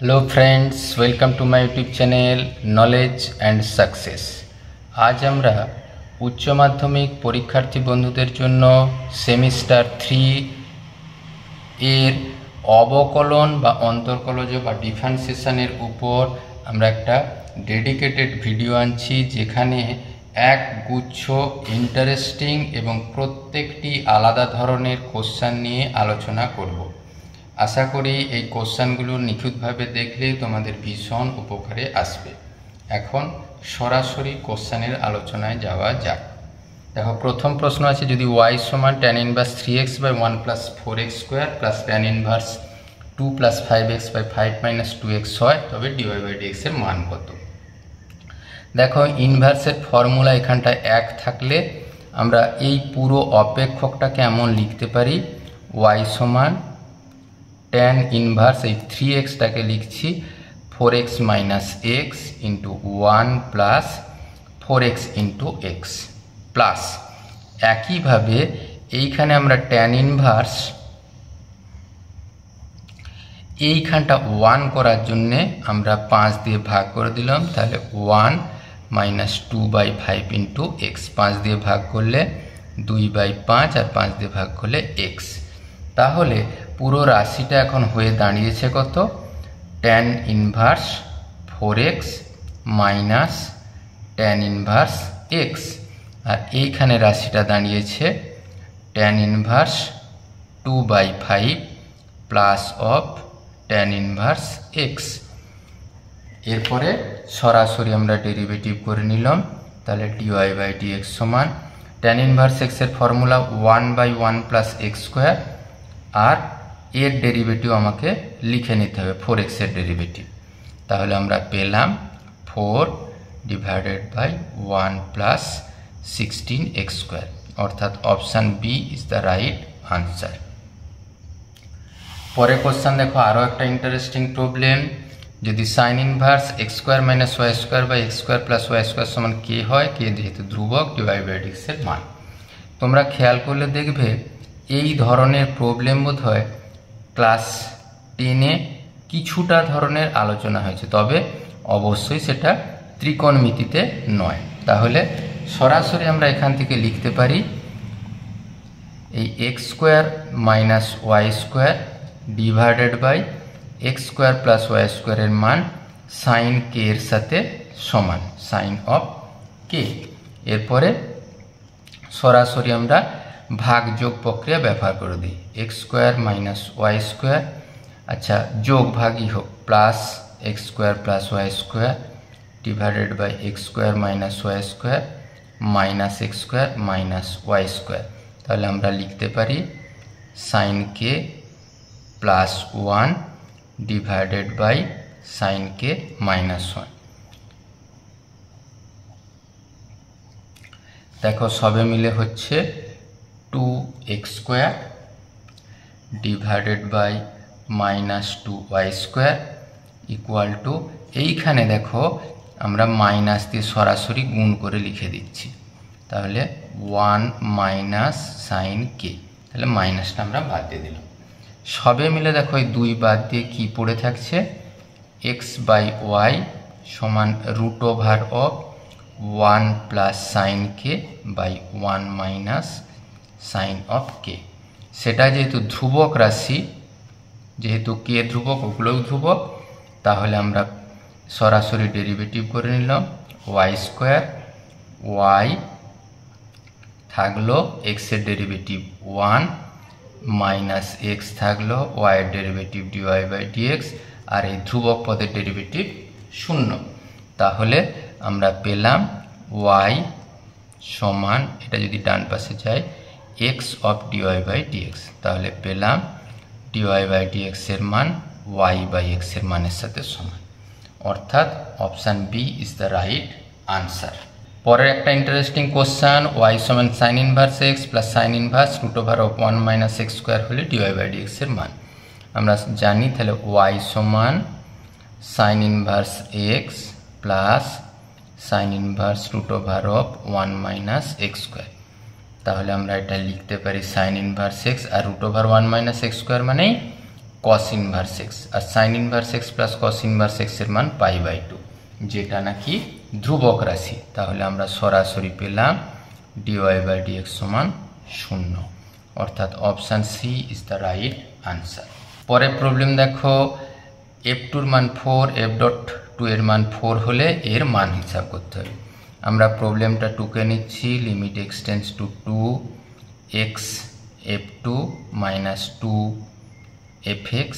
Hello friends, welcome to my YouTube channel knowledge and success. आज আমরা উচ্চ মাধ্যমিক পরীক্ষার্থী বন্ধুদের জন্য সেমিস্টার 3 এর অবকলন বা অন্তর্কলজ বা ডিফারেন্সিয়েশনের উপর আমরা একটা ডেডিকেটেড ভিডিও আনছি, যেখানে এক গুচ্ছ ইন্টারেস্টিং এবং প্রত্যেকটি আলাদা ধরনের কোশ্চেন নিয়ে আলোচনা করব। আশা করি এই কোশ্চেনগুলো নিখুঁতভাবে দেখলে তোমাদের ভীষণ উপকারে আসবে। এখন সরাসরি কোশ্চেনের আলোচনায় যাওয়া যাক। দেখো, প্রথম প্রশ্ন আছে, যদি y সমান tan inverse 3x by 1 plus 4x square plus tan inverse 2 plus 5x by 5 minus 2x হয়, তবে dy বাই dx এর মান কত? দেখো, ইনভার্সের ফর্মুলা এখানটায় 1 থাকলে আমরা এই পুরো অপেক্ষকটাকে এমন লিখতে পারি, y সমান tan ইনভার্স এই 3xটাকে লিখছি 4x minus x into 1 plus 4x into x plus একইভাবে এইখানে আমরা tan ইনভার্স এইখানটা 1 করার জন্যে আমরা 5 দিয়ে ভাগ করে দিলাম, তাহলে 1 মাইনাস 2 বাই 5 ইন্টু x, 5 দিয়ে ভাগ করলে 2 বাই 5 আর 5 দিয়ে ভাগ করলে x। তাহলে পুরো রাশিটা এখন হয়ে দাঁড়িয়েছে কত? tan inverse 4x minus tan inverse x, আর এইখানে রাশিটা দাঁড়িয়েছে tan inverse 2 by 5 plus of tan inverse x। এরপরে সরাসরি আমরা ডেরিভেটিভ করে নিলাম, তাহলে dy বাই dx সমান tan ইনভার্স x এর formula 1 by 1 plus x square, আর এর ডেরিভেটিভ আমাকে লিখে নিতে হবে 4x এর ডেরিভেটিভ। তাহলে আমরা পেলাম 4 divided by 1 plus 16x square, অর্থাৎ option B is the right answer. পরের কোশ্চেন দেখো, আরও একটা ইন্টারেস্টিং প্রবলেম। যদি sine inverse x square minus y square by x square plus y square সমান কে হয়, কে যেহেতু ধ্রুবক, dy বাই dx এর মান। তোমরা খেয়াল করলে দেখবে এই ধরনের প্রবলেম বোধ হয় ক্লাস 10-এ কিছুটা ধরনের আলোচনা হয়েছে, তবে অবশ্যই সেটা ত্রিকোণমিতিতে নয়। তাহলে সরাসরি আমরা এখান থেকে লিখতে পারি এই x square minus y square divided by x square plus y স্কোয়ারের মান সাইন কে এর সাথে সমান, সাইন অফ কে। এরপরে সরাসরি আমরা ভাগ যোগ প্রক্রিয়া ব্যবহার করে দিই, x square minus y square, আচ্ছা যোগ ভাগই হোক, plus x square plus y square divided by x square minus y square minus x square minus y square. তাহলে আমরা লিখতে পারি সাইন কে প্লাস 1 ডিভাইডেড বাই সাইন কে মাইনাস 1। দেখো, সবে মিলে হচ্ছে 2x square divided by minus 2y square equal to, এইখানে দেখো আমরা মাইনাস দিয়ে সরাসরি গুণ করে লিখে দিচ্ছি, তাহলে 1 মাইনাস সাইন কে, তাহলে মাইনাসটা আমরা বাদ দিয়ে দিলাম। সবে মিলে দেখো এই 2 বাদ দিয়ে কি পড়ে থাকছে, x বাই ওয়াই সমান root over of 1 plus sine k by 1 minus sine of k. সেটা যেহেতু ধ্রুবক রাশি, যেহেতু কে ধ্রুবক ওগুলোও ধ্রুবক, তাহলে আমরা সরাসরি ডেরিভেটিভ করে নিলাম, ওয়াই স্কোয়ার, ওয়াই থাকলো এক্স এর ডেরিভেটিভ 1 মাইনাস এক্স থাকলো ওয়াই এর ডেরিভেটিভ dy বাই dx, আর এই ধ্রুবক পদের ডেরিভেটিভ 0। তাহলে আমরা পেলাম y সমান, এটা যদি ডান পাশে যায়, x of dy by dx, তাহলে পেলাম dy বাই dx এর মান y বাই x এর মানের সাথে সমান, অর্থাৎ option B is the right answer. পরের একটা ইন্টারেস্টিং কোশ্চেন, y সমান sine inverse x plus sine inverse root over of 1 minus x square হলে dy বাই dx এর মান আমরা জানি। তাহলে y সমান sine inverse x plus sine inverse root over of 1 minus x square, তাহলে আমরা এটা লিখতে পারি সাইন ইনভার্স এক্স, আর root over 1 minus x square মানেই কস ইনভার্স এক্স, আর sine inverse x plus cos inverse এক্সের মান π/2, যেটা নাকি ধ্রুবক রাশি। তাহলে আমরা সরাসরি পেলাম dy/dx সমান 0, অর্থাৎ option C is the right answer. পরের প্রবলেম দেখো, f2 এর মান 4, f.2 এর মান 4 হলে এর মান হিসাব করতে হবে। আমরা প্রবলেমটা 2কে নিচ্ছি, limit x tends to 2 x f2 minus 2 fx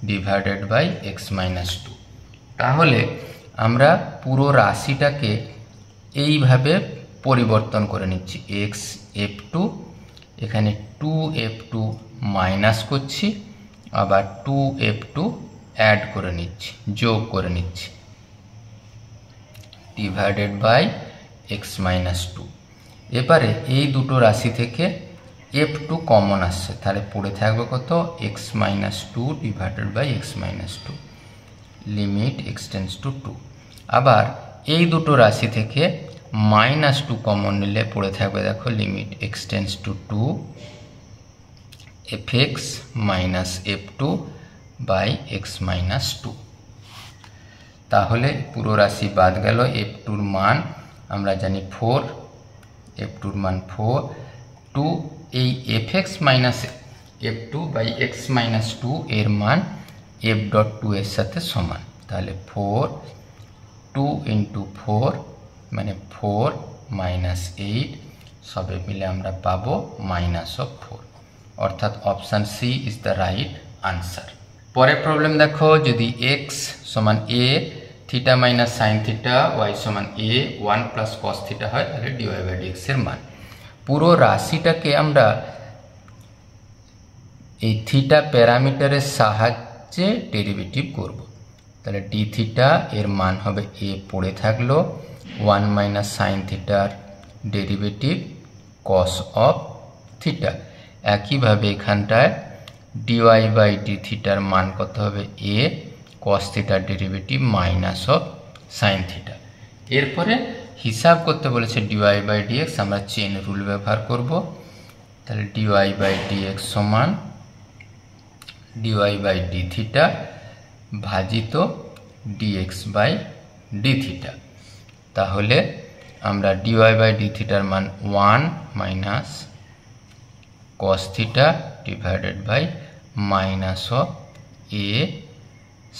divided by x minus 2। তাহলে আমরা পুরো রাশিটাকে এইভাবে পরিবর্তন করে নিচ্ছি, x f2, এখানে 2f2 মাইনাস করছি, আবার 2f2 অ্যাড করে নিচ্ছি, যোগ করে নিচ্ছি, ডিভাইডেড বাই x মাইনাস 2। এবারে এই দুটো রাশি থেকে f2 কমন আসছে, তাহলে পড়ে থাকবে কত, x minus 2 divided by x minus 2, limit x tends to 2। আবার এই দুটো রাশি থেকে -2 কমন নিলে পড়ে থাকবে, দেখো, limit x tends to 2 fx minus f2 by x minus 2। তাহলে পুরো রাশি বাদ গেল, f2 মান আমরা জানি 4, f2 মান 4, 2 এই fx minus f2 by x minus 2 এর মান f.2 এর সাথে সমান। তাহলে 4 2 ইন্টু 4 মানে 4 মাইনাস 8, সবে মিলে আমরা পাবো -4, অর্থাৎ option C is the right answer. পরের প্রবলেম দেখো, যদি x সমান a theta minus sine theta, y সমান a 1 প্লাস কস থিটা হয়, তাহলে dy/dx এর মান। পুরো রাশিটাকে আমরা এই থিটা প্যারামিটারের সাহায্যে ডেরিভেটিভ করব। তাহলে ডি থিটা এর মান হবে a পড়ে থাকলো, 1 মাইনাস সাইন থিটার ডেরিভেটিভ কস অফ থিটা। একইভাবে এখানটায় dy/d থিটার মান কত হবে, a কস থিটার derivative minus of sine theta. এরপরে হিসাব করতে বলেছে dy/dx, আমরা চেন রুল ব্যবহার করব। তাহলে dy/dx সমান dy/d থিটা ভাজিত dx/d থিটা। তাহলে আমরা dy/d থিটার মান 1 minus cos theta divided by minus of a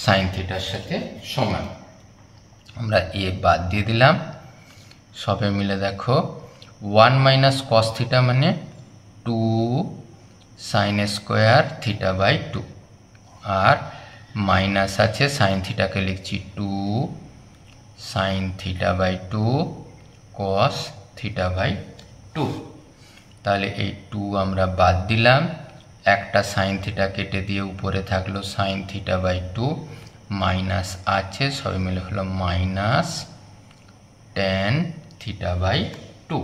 sine থিটার সাথে সমান। আমরা a বাদ দিয়ে দিলাম, সবে মিলে দেখো 1 মাইনাস cos থিটা মানে 2 সাইন স্কোয়ার থিটা বাই 2, আর মাইনাস আছে সাইন থিটাকে লিখছি 2 sine theta by 2 cos theta by 2। তাহলে এই 2 আমরা বাদ দিলাম, একটা সাইন থিটা কেটে দিয়ে উপরে থাকলো সাইন থিটা বাই 2, মাইনাস আছে, সবাই মিলে হলো মাইনাস tan থিটা বাই 2।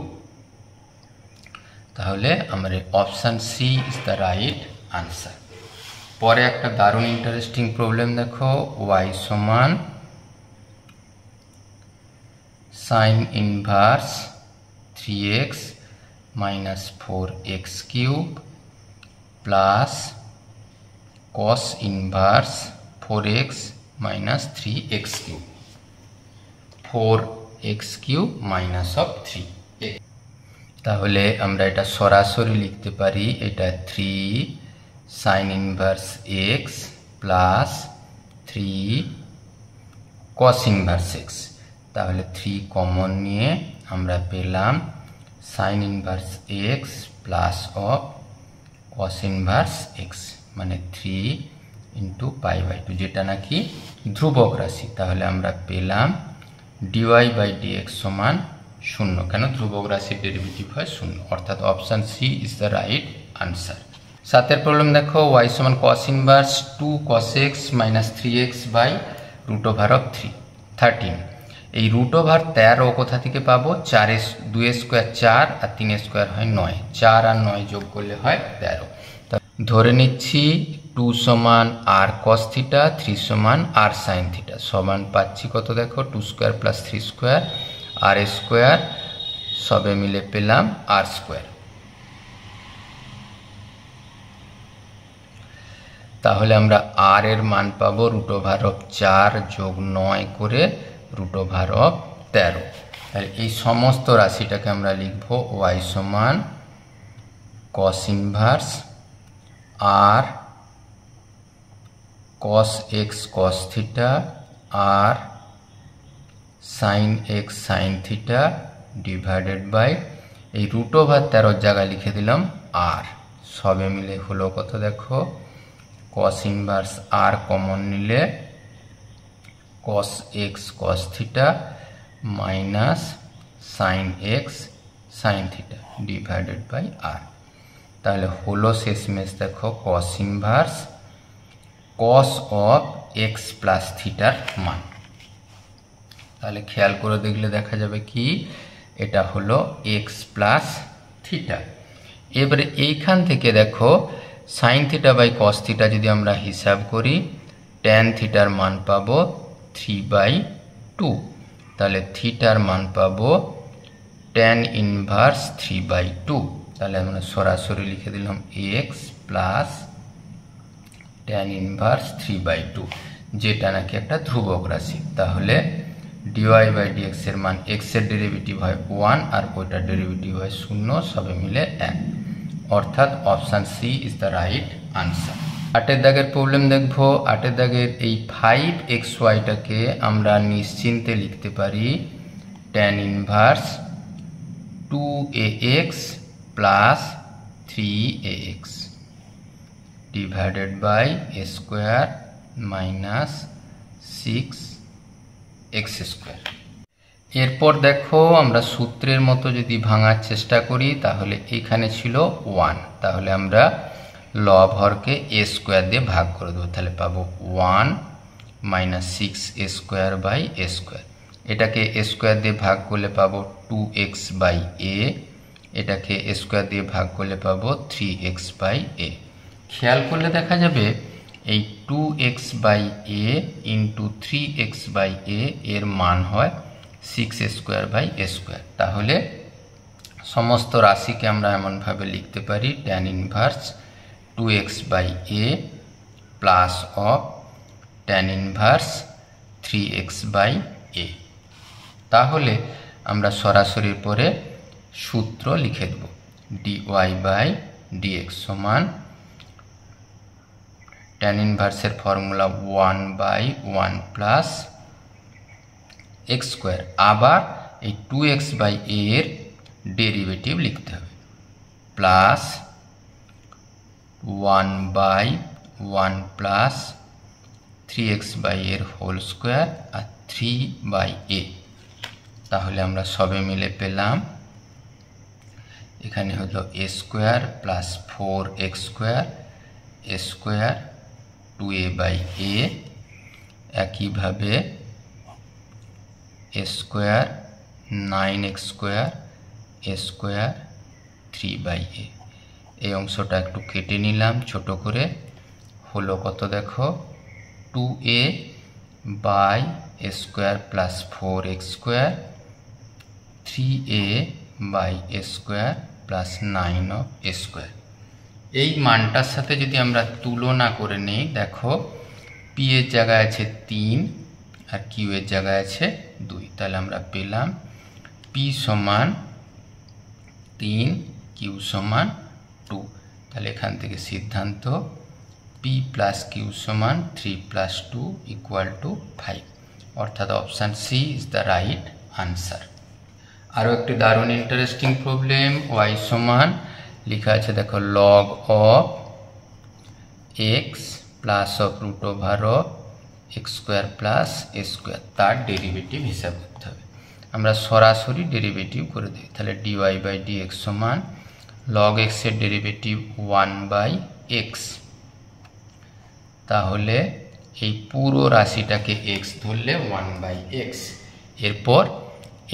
তাহলে আমাদের option C is the right answer. পরে একটা দারুণ ইন্টারেস্টিং প্রবলেম দেখো, y সমান sine inverse 3x minus 4x cube plus cos inverse 4x minus 3x cube, 4x cube minus of 3। তাহলে আমরা এটা সরাসরি লিখতে পারি, এটা 3 sine inverse x plus 3 cos inverse x। তাহলে 3 কমন নিয়ে আমরা পেলাম sine inverse x plus of cos inverse x মানে 3 ইন্টু π/2, যেটা নাকি ধ্রুবক রাশি। তাহলে আমরা পেলাম dy/dx সমান 0, কেন ধ্রুবক রাশির ডেরিভেটিভ হয় 0, অর্থাৎ option C is the right answer. সাতের প্রবলেম দেখো, y সমান cos inverse 2 cos x minus 3x by root over of 13। এই রুট ওভার 13 কোথা থেকে পাবো, 2 স্কোয়ার 4 আর 3 স্কোয়ার হয় 9, 4 আর 9 যোগ করলে হয় 13। ধরে নিচ্ছি 2 সমান r cos থিটা, 3 সমান r sin থিটা, সমান পাচ্ছি কত দেখো, 2 square plus 3 square r square, সবে মিলে পেলাম r স্কোয়ার। তাহলে আমরা আর এর মান পাবো √4 যোগ 9 করে √13। তাহলে এই সমস্ত রাশিটাকে আমরা লিখব y সমান cos ইনভার্স আর cos x cos থিটা আর sin x sin theta divided by এই √13 জায়গায় লিখে দিলাম আর। সবে মিলে হলো কত দেখো, cos ইনভার্স আর কমন নিলে cos x cos theta minus sin x sin theta divided by R. তাহলে হলো শেষমেশ দেখো cos inverse cos of x plus থিটার মান। তাহলে খেয়াল করে দেখলে দেখা যাবে কি এটা হলো x প্লাস থিটা। এবারে এইখান থেকে দেখো sin theta by cos theta যদি আমরা হিসাব করি tan থিটার মান পাবো 3/2। তাহলে থিটার মান পাবো tan ইনভার্স 3/2। তাহলে আমরা সরাসরি লিখে দিলাম x প্লাস tan ইনভার্স 3/2, যেটা নাকি একটা ধ্রুবক রাশি। তাহলে dy বাই dx এর মান x এর ডেরিভেটিভ হয় 1 আর ওইটার ডেরিভেটিভ হয় 0, সবে মিলে 1। অর্থাৎ option C is the right answer. 8 দাগের প্রবলেম দেখবো। 8 দাগের এই 5xyটাকে আমরা নিশ্চিন্তে লিখতে পারি tan inverse 2ax plus 3ax divided by a square minus 6x square. এরপর দেখো আমরা সূত্রের মতো যদি ভাঙার চেষ্টা করি তাহলে এখানে ছিল 1, তাহলে আমরা লব হরকে a স্কোয়ার দিয়ে ভাগ করে দেবো। তাহলে পাবো 1 minus 6a square by a square. এটাকে a স্কোয়ার দিয়ে ভাগ করলে পাবো 2x বাই a, এটাকে a স্কোয়ার দিয়ে ভাগ করলে পাবো 3x বাই a। খেয়াল করলে দেখা যাবে এই 2x by a into 3x by a এর মান হয় 6a square by a square. তাহলে সমস্ত রাশিকে আমরা এমনভাবে লিখতে পারি tan inverse 2x by a plus of tan inverse 3x by a। তাহলে আমরা সরাসরি পরে সূত্র লিখে দেব dy বাই dx সমান tan ইনভার্সের ফর্মুলা 1/1 প্লাস x স্কোয়ার, আবার এই 2x বাই a এর ডেরিভেটিভ লিখতে হবে প্লাস 1/1 প্লাস 3x বাই এর হোল স্কোয়ার আর 3/a। তাহলে আমরা সবে মিলে পেলাম এখানে হলো a square plus 4x square a square 2a by a, একইভাবে a square 9x square a square 3/a। এই অংশটা একটু কেটে নিলাম ছোট করে, হলো কত দেখো 2a by a square plus 4x square 3a by a square plus 9 of a square. এই মানটার সাথে যদি আমরা তুলনা করে নেই, দেখো p এর জায়গায় আছে 3 আর q এর জায়গায় আছে 2, তাহলে আমরা পেলাম p সমান 3 q সমান 2। তাহলে এখান থেকে সিদ্ধান্ত p প্লাস q সমান 3 প্লাস 2 ইকুয়াল টু 5। অর্থাৎ option C is the right answer. আরও একটি দারুণ ইন্টারেস্টিং প্রবলেম। y সমান লিখা আছে দেখো log of x plus of root over of x square plus a square, তার ডেরিভেটিভ হিসাব করতে হবে। আমরা সরাসরি ডেরিভেটিভ করে দিই। তাহলে dy বাই dx সমান লগ x এর ডেরিভেটিভ 1/x। তাহলে এই পুরো রাশিটাকে x ধরলে 1/x। এরপর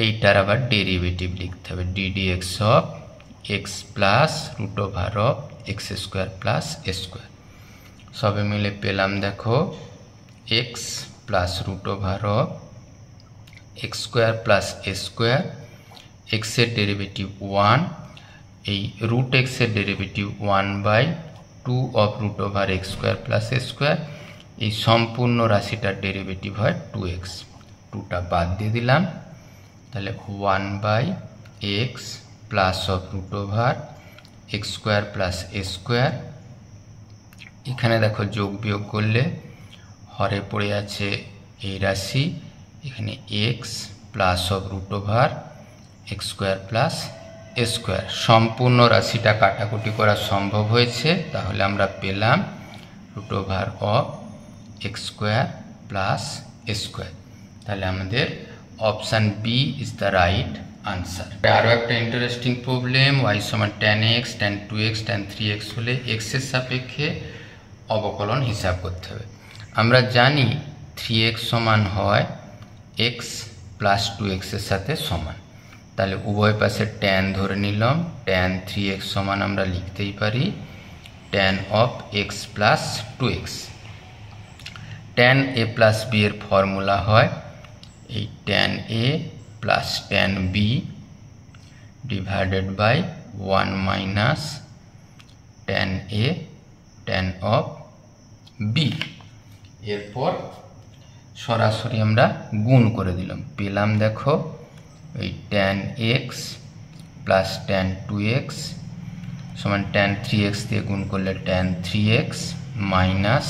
এইটার আবার ডেরিভেটিভ লিখতে হবে ddx of x plus root over of x square plus a square. সবে মিলে পেলাম দেখো x plus root over of x square plus a square, x এর ডেরিভেটিভ 1, এই রুট x এর derivative 1/x 2 of root over x square plus a square. এই সম্পূর্ণ রাশিটার derivative হয় 2x, 2টা বাদ দিয়ে দিলাম, তাহলে 1 by x plus of root over x square plus a square. এখানে দেখো যোগ বিয়োগ করলে হরে পড়ে আছে এই রাশি, এখানে x plus of root over x square plus a square. সম্পূর্ণ রাশিটা কাটাকুটি করা সম্ভব হয়েছে, তাহলে আমরা পেলাম root over of x square plus a square. তাহলে আমাদের option B is the right answer. আরও একটা ইন্টারেস্টিং প্রবলেম, ওয়াই সমান tan x tan 2x tan 3x হলে এক্সের সাপেক্ষে অবকলন হিসাব করতে হবে। আমরা জানি 3x সমান হয় x প্লাস 2x এর সাথে সমান, তাহলে উভয় পাশে tan ধরে নিলাম, tan 3x সমান আমরা লিখতেই পারি tan of x plus 2x। tan a plus b এর ফর্মুলা হয় এই tan a plus tan b divided by 1 minus tan a tan of b। এরপর সরাসরি আমরা গুণ করে দিলাম, পেলাম দেখো এই tan x plus tan 2x সমান tan 3x দিয়ে গুণ করলে tan 3x minus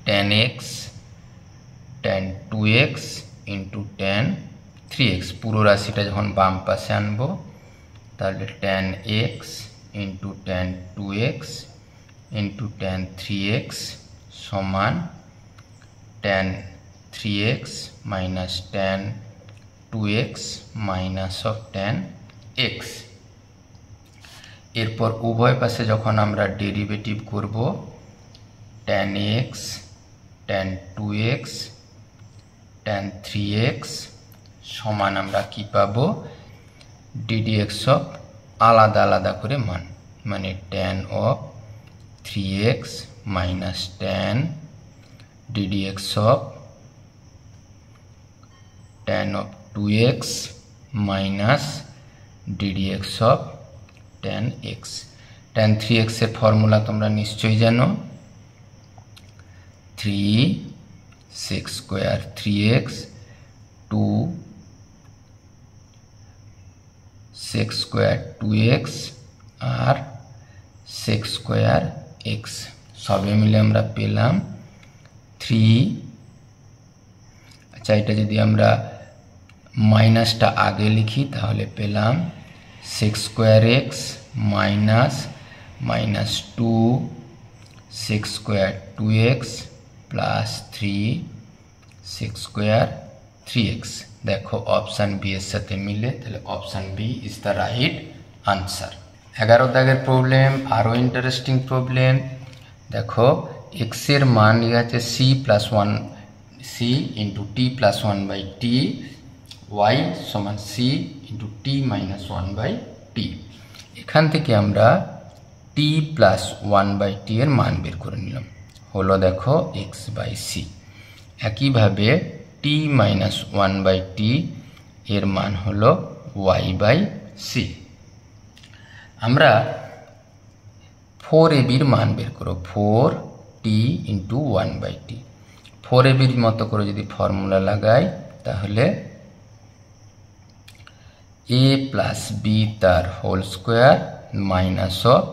tan x tan 2x into tan 3x। পুরো রাশিটা যখন বাম পাশে আনবো তাহলে tan x into tan 2x into tan 3x সমান tan 3x minus tan 2x minus of tan x। এরপর উভয় পাশে যখন আমরা ডেরিভেটিভ করব tan x tan 2x tan 3x সমান আমরা কি পাবো ddx অফ আলাদা আলাদা করে মান, মানে tan of 3x minus tan ddx of tan of 2x minus ddx of tan x। tan 3x এর ফর্মুলা তোমরা নিশ্চয়ই জানো, 3 6 স্কোয়ার 3x 2 6 স্কোয়ার 2x আর 6 স্কোয়ার x, সবে মিলে আমরা পেলাম 3। আচ্ছা, এটা যদি আমরা মাইনাসটা আগে লিখি তাহলে পেলাম 6 square x minus minus 2 6 square 2x plus 3 6 square 3x। দেখো অপশান বি এর সাথে মিলে, তাহলে option B is the right answer. 11 দাগের প্রবলেম, আরও ইন্টারেস্টিং প্রবলেম। দেখো এক্স এর মান লেখা আছে C plus 1 C into T plus 1 by T, y সমান C into T minus 1 by T. এখান থেকে আমরা টি প্লাস 1 বাই টি এর মান বের করে নিলাম, হলো দেখো এক্স বাই সি। একইভাবে টি মাইনাস 1 বাই টি এর মান হলো ওয়াই বাই সি। আমরা 4ab মান বের করো, 4t into 1 by T. 4ab মতো করে যদি ফর্মুলা লাগাই তাহলে a প্লাস বি তার whole square minus of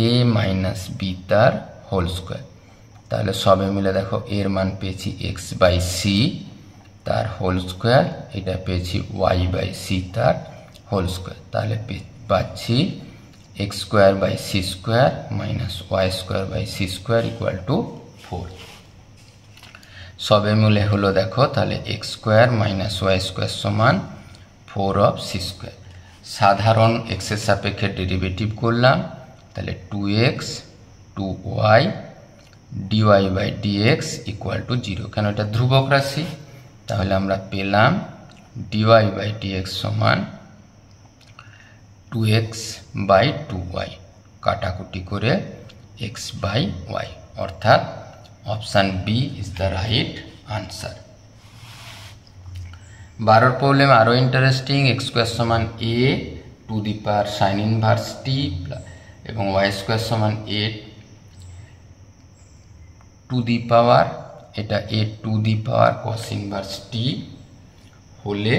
a minus b তার হোল স্কোয়ার। তাহলে সবে মিলে দেখো এর মান পেয়েছি x বাই সি তার হোল স্কোয়ার, এটা পেয়েছি y বাই সি তার হোল স্কোয়ার। তাহলে পাচ্ছি x square by c square minus y square by c square equal to 4। সবে মিলে হলো দেখো তাহলে x square minus y square সমান 4 অফ সি স্কোয়ার। সাধারণ x এর সাপেক্ষে ডেরিভেটিভ করলাম, তাহলে 2x 2y dy by dx equal to 0। কেন এটা ধ্রুবক রাশি, তাহলে আমরা পেলাম dy বাই dx সমান 2x বাই 2y, কাটাকুটি করে x বাই y, অর্থাৎ option B is the right answer. 12 problem আরও ইন্টারেস্টিং। এক্স স্কোয়ার সমান a to the power sine inverse t এবং ওয়াই স্কোয়ার সমান এ টু দি পাওয়ার, এটা এ to the power cos inverse টি হলে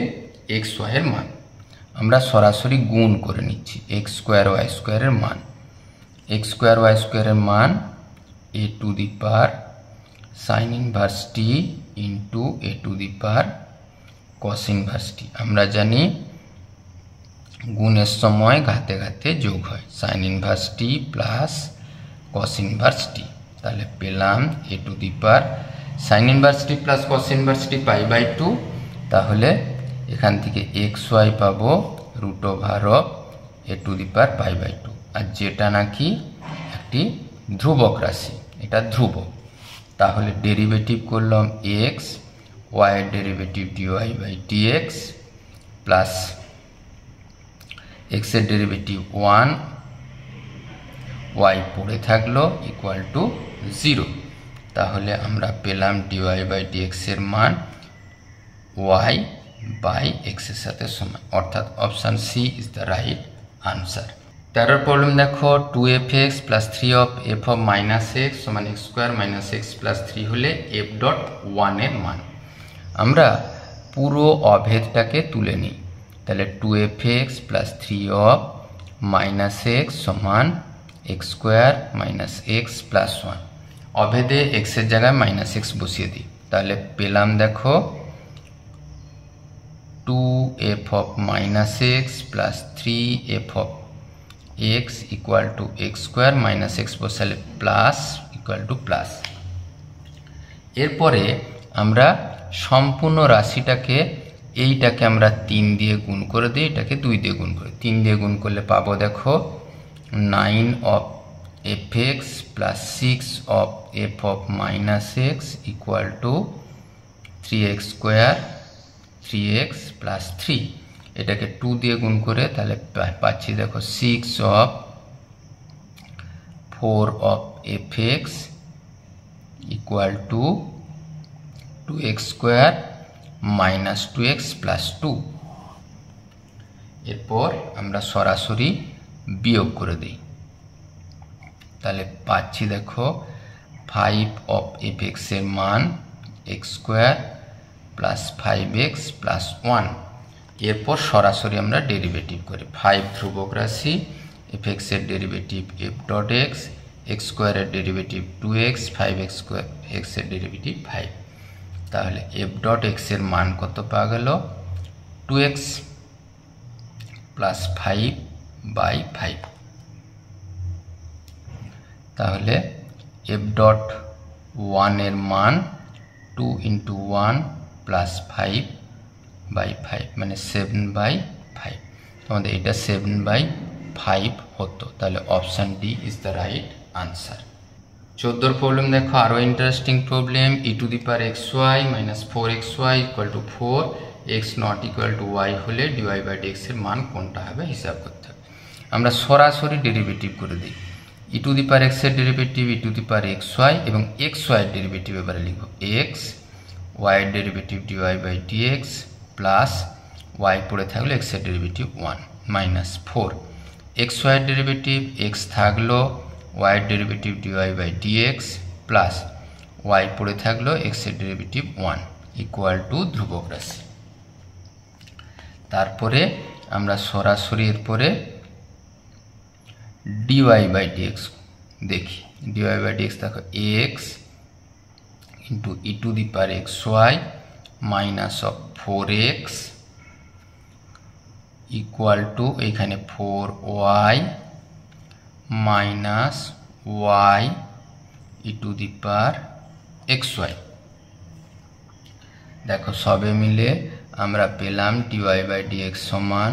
x ওয়াইয়ের মান। আমরা সরাসরি গুণ করে নিচ্ছি এক্স স্কোয়ার ওয়াই স্কোয়ারের মান। এক্স স্কোয়ার ওয়াই স্কোয়ারের মান a to the power sine inverse t into a to the power cos inverse t. আমরা জানি গুণের সময় ঘাতে ঘাতে যোগ হয়, sine inverse t plus cos inverse t. তাহলে পেলাম a to the power sine inverse t plus cos inverse t pi by two. তাহলে এখান থেকে এক্স ওয়াই পাবো root over of a to the power pi by two. আর যেটা নাকি একটি ধ্রুবক রাশি, এটা ধ্রুবক, তাহলে ডেরিভেটিভ করলাম এক্স, ওয়াইয়ের derivative dy by dx plus এক্সের ডেরিভেটিভ 1, ওয়াই পড়ে থাকলো ইকুয়াল টু 0। তাহলে আমরা পেলাম ডিওয়াই বাই ডিএক্সের মান ওয়াই বাই এক্সের সাথে সমান, অর্থাৎ option C is the right answer. 13 problem দেখো, 2f(x) plus 3 of f of minus x সমান x square minus x plus 3 হলে এফ ডট 1 এর মান। আমরা পুরো অভেদটাকে তুলে নিই। তাহলে 2f(x) plus 3 of minus x সমান x square minus x plus 1। অভেদে এক্সের জায়গায় মাইনাস এক্স বসিয়ে দিই। তাহলে পেলাম দেখো 2f of minus x plus 3f of x equal to x square minus x বসালে প্লাস ইকুয়াল টু প্লাস। এরপরে আমরা সম্পূর্ণ রাশিটাকে, এইটাকে আমরা 3 দিয়ে গুণ করে দিই, এটাকে 2 দিয়ে গুণ করে, 3 দিয়ে গুণ করলে পাবো দেখো 9 of fx plus 6 of f of minus x equal to 3x square 3x plus 3। এটাকে 2 দিয়ে গুণ করে তাহলে পাচ্ছি দেখো 6 of 4 of fx equal to 2x square minus 2x plus 2। এরপর আমরা সরাসরি বিয়োগ করে দিই। তাহলে পাচ্ছি দেখো 5 of fx এর মান x square plus 5x plus 1। এরপর সরাসরি আমরা ডেরিভেটিভ করি। 5 ধ্রুবক রাশি, fx এর derivative f dot x, x স্কোয়ারের derivative 2x, 5x square x এর ডেরিভেটিভ 5। তাহলে f ডট এক্স এর মান কত পাওয়া গেল 2x প্লাস 5 বাই 5। তাহলে f ডট 1 এর মান 2 ইন্টু 1 প্লাস 5 বাই 5 মানে 7 বাই 5। তোমাদের এটা 7 বাই 5 হতো। তাহলে option D is the right answer. 14 problem দেখো, আরও interesting problem. E to the power x y minus 4xy equal to 4, x not equal to y হলে ডিওয়াই বাই ডিএক্স এর মান কোনটা হবে হিসাব করতে হবে। আমরা সরাসরি ডেরিভেটিভ করে দিই। E to the power x এর derivative e to the power x y, এবং এক্স ওয়াইয়ের ডেরিভেটিভ এবারে লিখব এক্স, ওয়াইয়ের derivative dy by dx plus y পড়ে থাকলো এক্স এর ডেরিভেটিভ 1 মাইনাস 4, এক্স ওয়াইয়ের ডেরিভেটিভ এক্স থাকলো, ওয়াইয়ের derivative dy by dx plus y পড়ে থাকলো এক্স এর ডেরিভেটিভ 1 ইকুয়াল টু ধ্রুবক রাশি। তারপরে আমরা সরাসরি এরপরে ডিওয়াই বাই ডিএক্স দেখি। ডিওয়াই বাই ডিএক্স দেখো x into e to the power x y minus of 4x equal to এইখানে 4y minus y e to the power x y. দেখো সবে মিলে আমরা পেলাম ডিওয়াই বাই ডিএক্স সমান,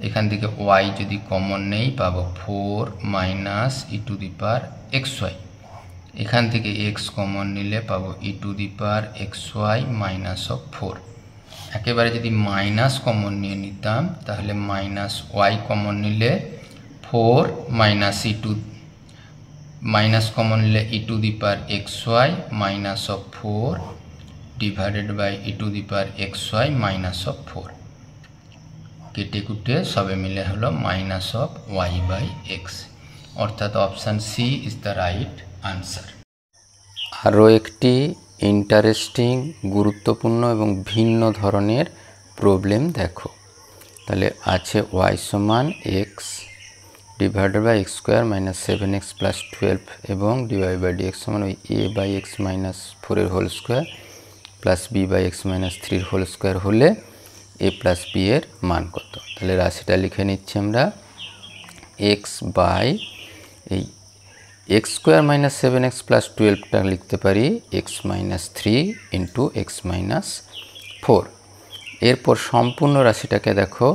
এখান থেকে y যদি কমন নেই পাবো 4 minus e to the power x y. এখান থেকে x কমন নিলে পাবো e to the power x y minus of 4। একেবারে যদি মাইনাস কমন নিয়ে নিতাম তাহলে মাইনাস ওয়াই কমন নিলে 4 minus e to, minus common নিলে e to the power x y minus of 4 divided by e to the power x y minus of 4। কেটে কুটে সবে মিলে হলো minus of y by x. অর্থাৎ option C is the right answer. আরও একটি interesting, গুরুত্বপূর্ণ এবং ভিন্ন ধরনের প্রবলেম দেখো। তাহলে আছে ওয়াই সমান x divided by x square minus 7x plus 12 এবং ডিওয়াই বাই ডিএক্স সমান ওই a by x minus 4 whole square plus b by x minus 3 whole square হলে এ প্লাস বি এর মান কত। তাহলে রাশিটা লিখে নিচ্ছি আমরা, এক্স বাই এই x square minus 7x plus 12টা লিখতে পারি x minus 3 into x minus 4। এরপর সম্পূর্ণ রাশিটাকে দেখো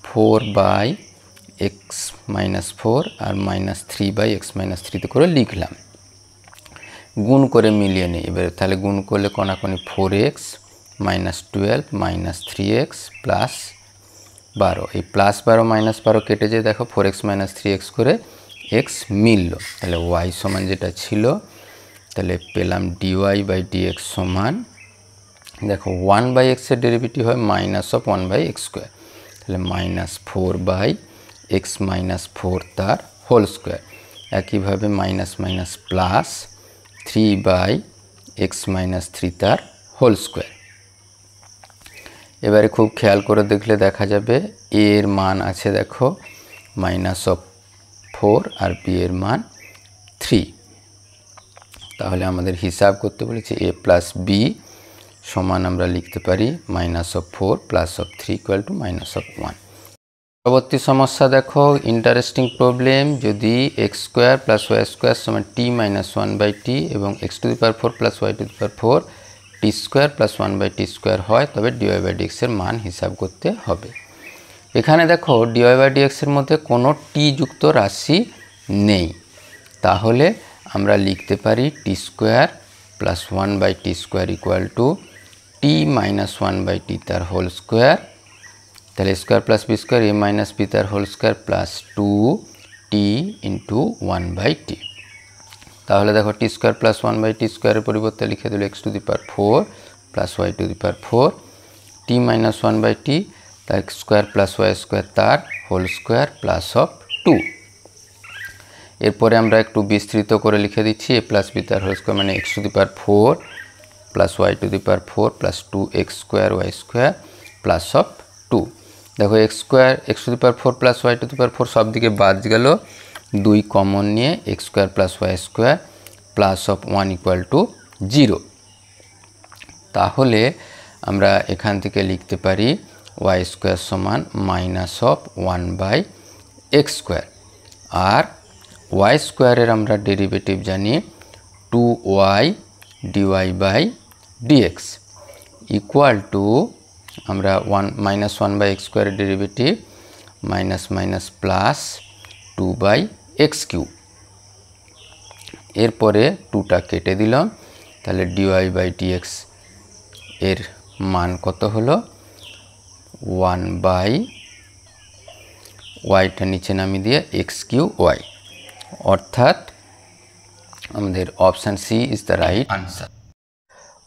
4 বাই এক্স মাইনাস 4 আর মাইনাস 3 বাই এক্স মাইনাস 3 করে লিখলাম, গুণ করে মিলিয়ে নিই। এবার তাহলে গুণ করলে কোনাকুনি 4x minus 12 minus 3x plus 12, এই প্লাস 12 মাইনাস 12 কেটে যে দেখো 4x মাইনাস 3x করে x মিলল। তাহলে y সমান যেটা ছিল, তাহলে পেলাম dy বাই dx সমান, দেখো 1 বাই x এর ডেরিভেটিভ হয় minus of 1 by x square, তাহলে মাইনাস 4 বাই এক্স মাইনাস 4 তার হোল স্কোয়ার। একইভাবে minus minus plus 3 by x minus 3 তার হোল স্কোয়ার। এবারে খুব খেয়াল করে দেখলে দেখা যাবে এ এর মান আছে দেখো মাইনাস অফ 4 আর বি এর মান 3। তাহলে আমাদের হিসাব করতে বলেছে এ প্লাস বি সমান আমরা লিখতে পারি minus of 4 plus of 3 equal to minus of 1। পরবর্তী সমস্যা দেখো, ইন্টারেস্টিং প্রবলেম। যদি x square plus y square সমান টি মাইনাস 1 বাই টি এবং x to the power 4 plus y to the power 4 t square plus 1 by t square হয়, তবে dy by dx এর মান হিসাব করতে হবে। এখানে দেখো ডিওয়াই বাই ডিএক্স এর মধ্যে কোনো টি যুক্ত রাশি নেই, তাহলে আমরা লিখতে পারি t square plus 1 by t square equal to t minus 1 by t তার হোল স্কোয়ার, তাহলে square plus b square a minus b তার whole square plus 2t into 1 by t. তাহলে দেখো t square plus 1 by t স্কোয়ারের পরিবর্তে লিখে দিল x to the power 4 plus y to the power 4 t minus 1 by t তার square plus y square তার whole square plus of 2। এরপরে আমরা একটু বিস্তৃত করে লিখে দিচ্ছি এ প্লাস বি তার হোল স্কোয়ার মানে x to the power 4 plus y to the power 4 plus 2x square y square plus of 2। দেখো x square x to the power 4 plus y to the power 4 সব দিকে বাদ গেল, 2 common নিয়ে x square plus y square plus of 1 equal to 0। তাহলে আমরা এখান থেকে লিখতে পারি ওয়াই স্কোয়ার সমান minus of 1 by x square, আর ওয়াই স্কোয়ারের আমরা ডেরিভেটিভ জানি 2y dy by dx equal to আমরা মাইনাস 1 বাই এক্স স্কোয়ারের derivative minus minus plus 2 by x cube. এরপরে 2টা কেটে দিলাম, তাহলে ডিওয়াই বাই ডিএক্স এর মান কত হলো 1 বাই ওয়াইটা নিচে নামিয়ে দিয়ে এক্স কিউ ওয়াই, অর্থাৎ আমাদের option C is the right answer.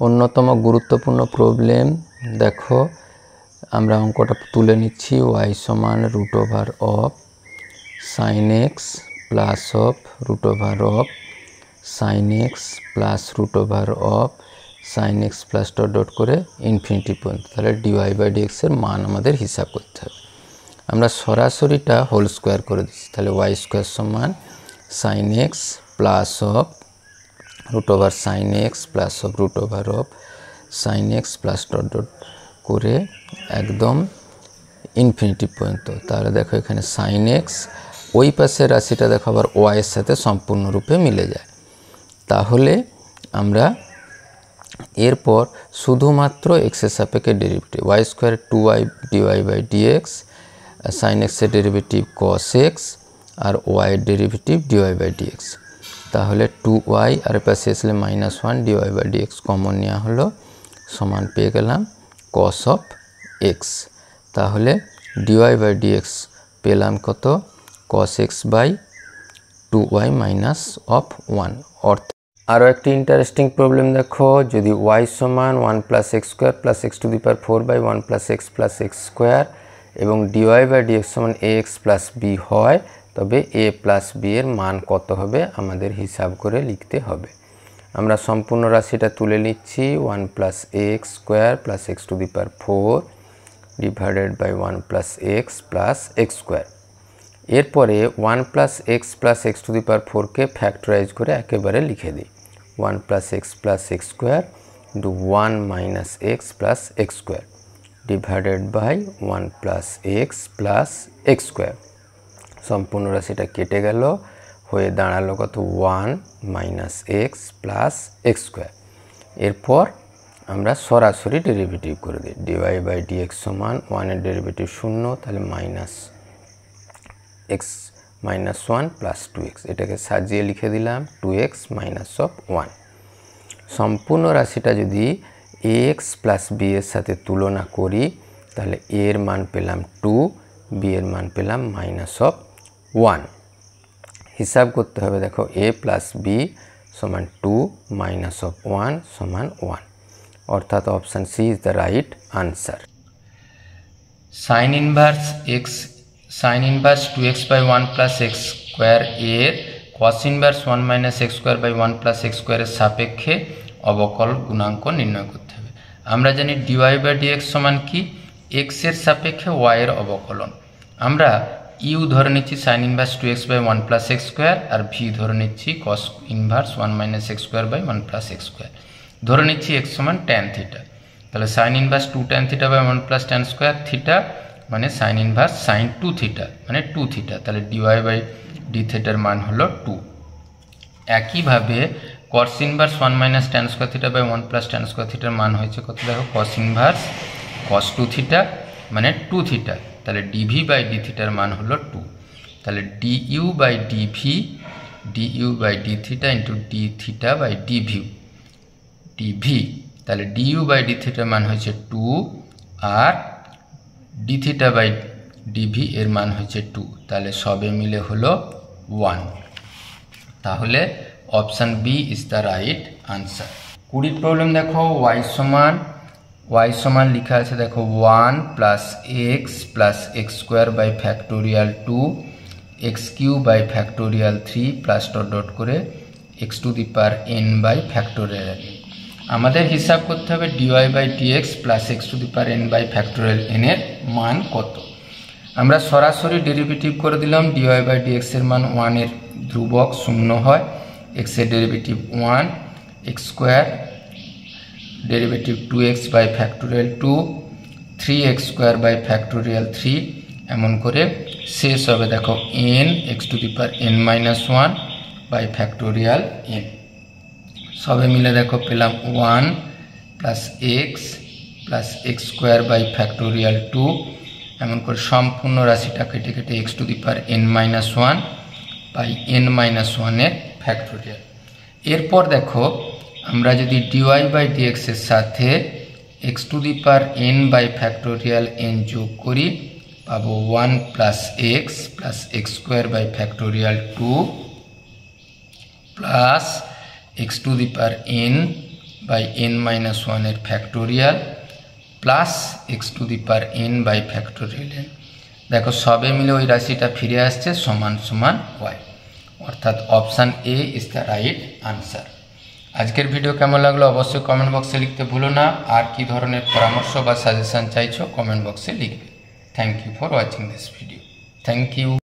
অন্যতম গুরুত্বপূর্ণ প্রবলেম দেখো, আমরা অঙ্কটা তুলে নিচ্ছি ওয়াই সমান root over of sine x plus of root over of sine x plus root over of sine x plus dot dot করে ইনফিনিটি পর্যন্ত। তাহলে ডিওয়াই বাই ডিএক্স এর মান আমাদের হিসাব করতে হবে। আমরা সরাসরিটা হোল স্কোয়ার করে দিচ্ছি, তাহলে ওয়াই স্কোয়ার সমান sine x plus of root over sine x plus of root over of sine x plus dot dot করে একদম ইনফিনিটি পর্যন্ত। তাহলে দেখো এখানে সাইন এক্স, ওই পাশের রাশিটা দেখো আবার ওয়াইয়ের সাথে সম্পূর্ণরূপে মিলে যায়। তাহলে আমরা এরপর শুধুমাত্র এক্সের সাপেক্ষে derivative y square 2y dy by dx, sine এক্সের ডেরিভেটিভ কস এক্স আর ওয়াইয়ের ডেরিভেটিভ ডিওয়াই বাই ডিএক্স। তাহলে 2y আর পাশে আসলে -1 ডিওয়াই বাই ডিএক্স কমন নেওয়া হলো, সমান পেয়ে গেলাম কস অফ এক্স। তাহলে ডিওয়াই বাই ডিএক্স পেলাম কত cos x by 2y minus of 1। অর্থাৎ আরও একটি ইন্টারেস্টিং প্রবলেম দেখো, যদি y সমান 1 plus x square plus x to the power 4 by 1 plus x square এবং ডিওয়াই বাই ডিএক্স সমান ax প্লাস বি হয়, তবে a প্লাস b এর মান কত হবে আমাদের হিসাব করে লিখতে হবে। আমরা সম্পূর্ণ রাশিটা তুলে নিচ্ছি 1 plus x square plus x to the power 4 divided by 1 plus x square. এরপরে 1 plus x to the power 4কে ফ্যাক্টরাইজ করে একেবারে লিখে দিই 1 plus x square into 1 minus x square divided by 1 plus x square. সম্পূর্ণ রাশিটা কেটে গেল, হয়ে দাঁড়ালো কত 1 মাইনাস এক্স স্কোয়ার। এরপর আমরা সরাসরি ডেরিভেটিভ করে দিই ডিওয়াই বাই ডিএক্স সমান 1 এর ডেরিভেটিভ 0, তাহলে minus x minus 1 plus 2x, এটাকে সাজিয়ে লিখে দিলাম 2x মাইনাস অফ 1। সম্পূর্ণ রাশিটা যদি ax প্লাস b এর সাথে তুলনা করি তাহলে a এর মান পেলাম 2, b এর মান পেলাম মাইনাস অফ 1। হিসাব করতে হবে, দেখো a প্লাস b সমান 2 মাইনাস অফ 1 সমান 1, অর্থাৎ option C is the right answer. Sine inverse 2x by 1 plus x square এর cos inverse 1 minus x square by 1 plus x স্কোয়ারের সাপেক্ষে অবকল গুণাঙ্ক নির্ণয় করতে হবে। আমরা জানি ডিওয়াই বাই ডিএক্স সমান কি, এক্স এর সাপেক্ষে ওয়াই এর অবকলন। আমরা ইউ ধরে নিচ্ছি sine inverse 2x by 1 plus x square, আর ভি ধরে নিচ্ছি cos inverse 1 minus x square by 1 plus x square. ধরে নিচ্ছি এক্স সমান ট্যান থিটা, তাহলে sine inverse 2 tan theta by 1 plus tan square theta মানে সাইন ইনভার্স সাইন 2 থিটা মানে 2 থিটা, তাহলে ডিওয়াই বাই ডি থিটার মান হলো 2। একইভাবে cos inverse 1 minus tan square theta by 1 plus tan square থিটার মান হয়েছে কত, দেখো কস ইনভার্স কস 2 থিটা মানে 2 থিটা, তাহলে ডিভি বাই ডি থিটার মান হলো 2। তাহলে du by d theta into d theta by dv, তাহলে ডিইউ বাই ডি থিটার মান হয়েছে 2 আর ডি থিটা বাই ডিভি এর মান হয়েছে 2, তাহলে সবে মিলে হলো 1। তাহলে option B is the right answer. 20 problem দেখো ওয়াই সমান লিখা আছে, দেখো 1 plus x square by factorial 2 x cube by factorial 3 plus dot করে x to the power n by factorial. আমাদের হিসাব করতে হবে dy by dx plus x to the power n by factorial n এর মান কত। আমরা সরাসরি ডেরিভেটিভ করে দিলাম, ডিওয়াই বাই ডিএক্স এর মান 1 এর ধ্রুবক 0 হয়, এক্স এর derivative 1, x square derivative 2x by factorial 2, 3x square by factorial 3, এমন করে শেষ হবে দেখো n x to the power n minus 1 by factorial n। সবে মিলে দেখো পেলাম 1 plus x square by factorial 2, এমন করে সম্পূর্ণ রাশিটা কেটে কেটে x to the power n minus 1 by n minus 1 এর ফ্যাক্টোরিয়াল। এরপর দেখো আমরা যদি ডিওয়াই বাই ডিএক্স এর সাথে x to the power n by factorial n যোগ করি পাবো 1 plus x square by factorial 2 plus x to the power n by n minus 1 এর factorial plus x to the power n by factorial n। দেখো সবে মিলে ওই রাশিটা ফিরে আসছে সমান সমান ওয়াই, অর্থাৎ option A is the right answer. আজকের ভিডিও কেমন লাগলো অবশ্যই কমেন্ট বক্সে লিখতে ভুলো না, আর কি ধরনের পরামর্শ বা সাজেশন চাইছো কমেন্ট বক্সে লিখবে। Thank you for watching this video. Thank you.